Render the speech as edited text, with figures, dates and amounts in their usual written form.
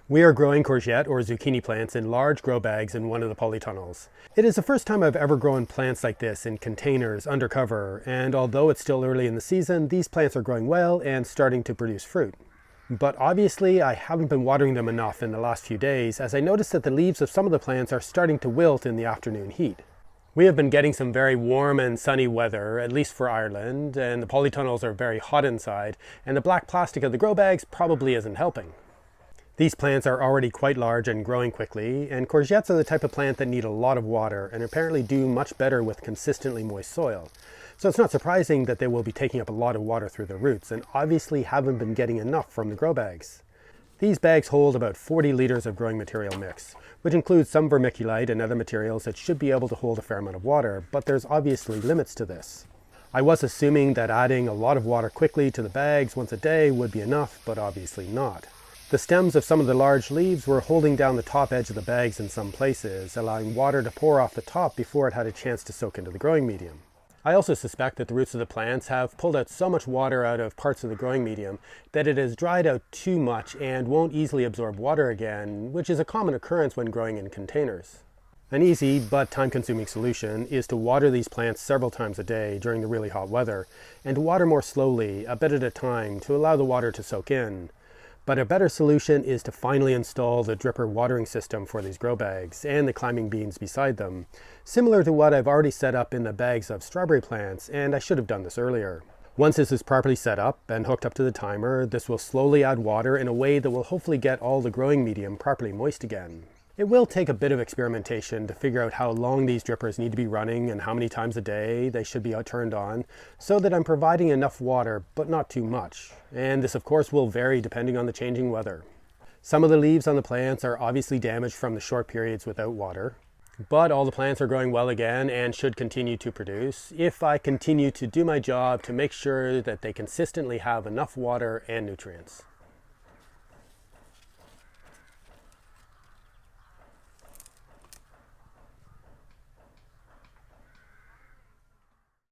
We are growing courgette or zucchini plants in large grow bags in one of the polytunnels. It is the first time I've ever grown plants like this in containers under cover, and although it's still early in the season, these plants are growing well and starting to produce fruit. But obviously I haven't been watering them enough in the last few days, as I noticed that the leaves of some of the plants are starting to wilt in the afternoon heat. We have been getting some very warm and sunny weather, at least for Ireland, and the polytunnels are very hot inside, and the black plastic of the grow bags probably isn't helping. These plants are already quite large and growing quickly, and courgettes are the type of plant that need a lot of water and apparently do much better with consistently moist soil. So it's not surprising that they will be taking up a lot of water through their roots and obviously haven't been getting enough from the grow bags. These bags hold about 40 liters of growing material mix, which includes some vermiculite and other materials that should be able to hold a fair amount of water, but there's obviously limits to this. I was assuming that adding a lot of water quickly to the bags once a day would be enough, but obviously not. The stems of some of the large leaves were holding down the top edge of the bags in some places, allowing water to pour off the top before it had a chance to soak into the growing medium. I also suspect that the roots of the plants have pulled out so much water out of parts of the growing medium that it has dried out too much and won't easily absorb water again, which is a common occurrence when growing in containers. An easy but time-consuming solution is to water these plants several times a day during the really hot weather, and to water more slowly, a bit at a time, to allow the water to soak in. But a better solution is to finally install the dripper watering system for these grow bags and the climbing beans beside them, similar to what I've already set up in the bags of strawberry plants, and I should have done this earlier. Once this is properly set up and hooked up to the timer, this will slowly add water in a way that will hopefully get all the growing medium properly moist again. It will take a bit of experimentation to figure out how long these drippers need to be running and how many times a day they should be turned on, so that I'm providing enough water but not too much. And this of course will vary depending on the changing weather. Some of the leaves on the plants are obviously damaged from the short periods without water, but all the plants are growing well again and should continue to produce if I continue to do my job to make sure that they consistently have enough water and nutrients.